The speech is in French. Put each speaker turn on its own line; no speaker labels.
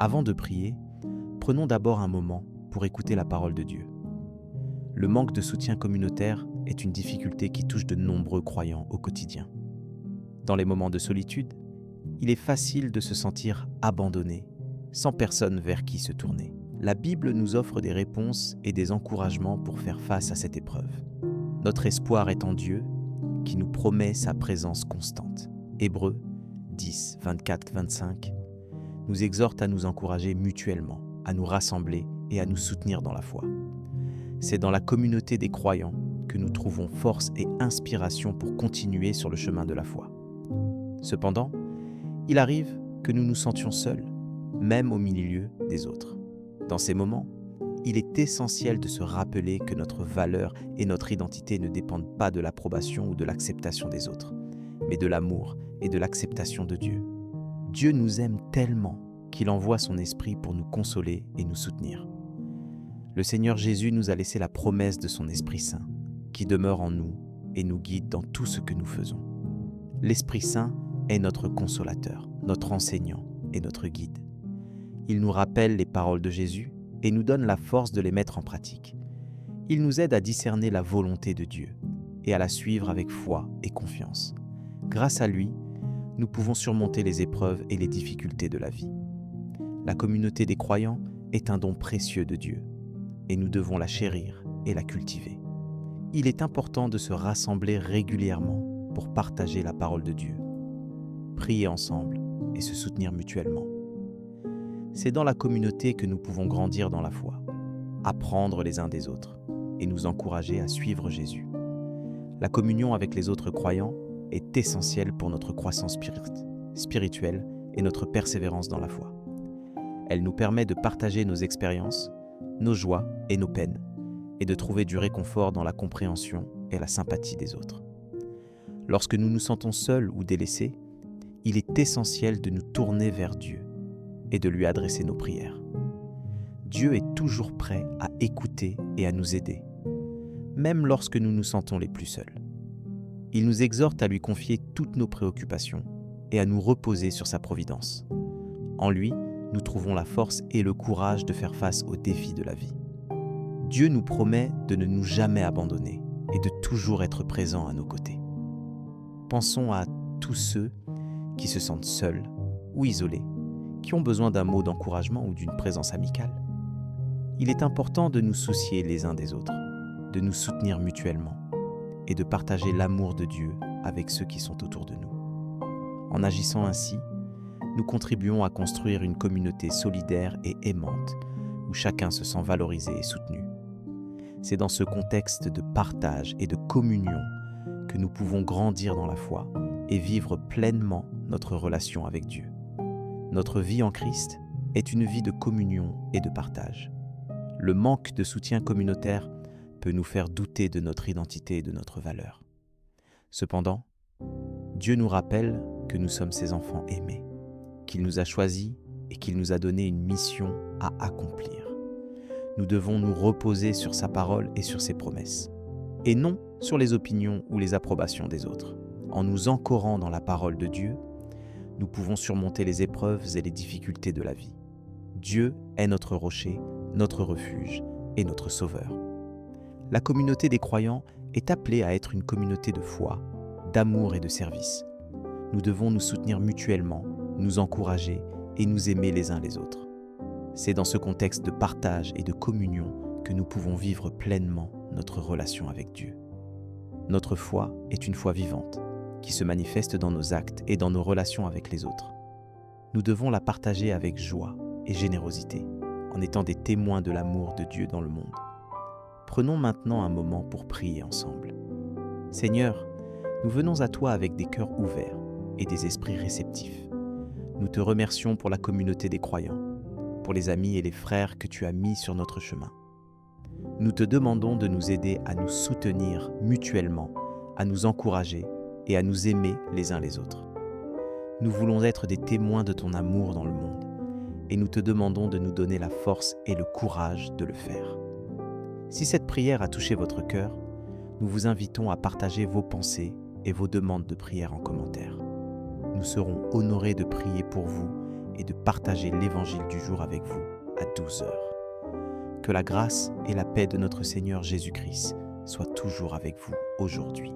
Avant de prier, prenons d'abord un moment pour écouter la parole de Dieu. Le manque de soutien communautaire est une difficulté qui touche de nombreux croyants au quotidien. Dans les moments de solitude, il est facile de se sentir abandonné, sans personne vers qui se tourner. La Bible nous offre des réponses et des encouragements pour faire face à cette épreuve. Notre espoir est en Dieu, qui nous promet sa présence constante. Hébreux 10, 24-25 nous exhorte à nous encourager mutuellement, à nous rassembler et à nous soutenir dans la foi. C'est dans la communauté des croyants que nous trouvons force et inspiration pour continuer sur le chemin de la foi. Cependant, il arrive que nous nous sentions seuls, même au milieu des autres. Dans ces moments, il est essentiel de se rappeler que notre valeur et notre identité ne dépendent pas de l'approbation ou de l'acceptation des autres, mais de l'amour et de l'acceptation de Dieu. Dieu nous aime tellement qu'il envoie son esprit pour nous consoler et nous soutenir. Le Seigneur Jésus nous a laissé la promesse de son Esprit Saint, qui demeure en nous et nous guide dans tout ce que nous faisons. L'Esprit Saint est notre consolateur, notre enseignant et notre guide. Il nous rappelle les paroles de Jésus et nous donne la force de les mettre en pratique. Il nous aide à discerner la volonté de Dieu et à la suivre avec foi et confiance. Grâce à lui, nous pouvons surmonter les épreuves et les difficultés de la vie. La communauté des croyants est un don précieux de Dieu et nous devons la chérir et la cultiver. Il est important de se rassembler régulièrement pour partager la parole de Dieu, prier ensemble et se soutenir mutuellement. C'est dans la communauté que nous pouvons grandir dans la foi, apprendre les uns des autres et nous encourager à suivre Jésus. La communion avec les autres croyants est essentielle pour notre croissance spirituelle et notre persévérance dans la foi. Elle nous permet de partager nos expériences, nos joies et nos peines, et de trouver du réconfort dans la compréhension et la sympathie des autres. Lorsque nous nous sentons seuls ou délaissés, il est essentiel de nous tourner vers Dieu et de lui adresser nos prières. Dieu est toujours prêt à écouter et à nous aider, même lorsque nous nous sentons les plus seuls. Il nous exhorte à lui confier toutes nos préoccupations et à nous reposer sur sa providence. En lui, nous trouvons la force et le courage de faire face aux défis de la vie. Dieu nous promet de ne nous jamais abandonner et de toujours être présent à nos côtés. Pensons à tous ceux qui se sentent seuls ou isolés, qui ont besoin d'un mot d'encouragement ou d'une présence amicale. Il est important de nous soucier les uns des autres, de nous soutenir mutuellement et de partager l'amour de Dieu avec ceux qui sont autour de nous. En agissant ainsi, nous contribuons à construire une communauté solidaire et aimante où chacun se sent valorisé et soutenu. C'est dans ce contexte de partage et de communion que nous pouvons grandir dans la foi et vivre pleinement notre relation avec Dieu. Notre vie en Christ est une vie de communion et de partage. Le manque de soutien communautaire peut nous faire douter de notre identité et de notre valeur. Cependant, Dieu nous rappelle que nous sommes ses enfants aimés, qu'il nous a choisis et qu'il nous a donné une mission à accomplir. Nous devons nous reposer sur sa parole et sur ses promesses, et non sur les opinions ou les approbations des autres. En nous ancorant dans la parole de Dieu, nous pouvons surmonter les épreuves et les difficultés de la vie. Dieu est notre rocher, notre refuge et notre sauveur. La communauté des croyants est appelée à être une communauté de foi, d'amour et de service. Nous devons nous soutenir mutuellement, nous encourager et nous aimer les uns les autres. C'est dans ce contexte de partage et de communion que nous pouvons vivre pleinement notre relation avec Dieu. Notre foi est une foi vivante, qui se manifeste dans nos actes et dans nos relations avec les autres. Nous devons la partager avec joie et générosité, en étant des témoins de l'amour de Dieu dans le monde. Prenons maintenant un moment pour prier ensemble. Seigneur, nous venons à toi avec des cœurs ouverts et des esprits réceptifs. Nous te remercions pour la communauté des croyants, pour les amis et les frères que tu as mis sur notre chemin. Nous te demandons de nous aider à nous soutenir mutuellement, à nous encourager et à nous aimer les uns les autres. Nous voulons être des témoins de ton amour dans le monde et nous te demandons de nous donner la force et le courage de le faire. Si cette prière a touché votre cœur, nous vous invitons à partager vos pensées et vos demandes de prière en commentaire. Nous serons honorés de prier pour vous et de partager l'évangile du jour avec vous à 12 heures. Que la grâce et la paix de notre Seigneur Jésus-Christ soient toujours avec vous aujourd'hui.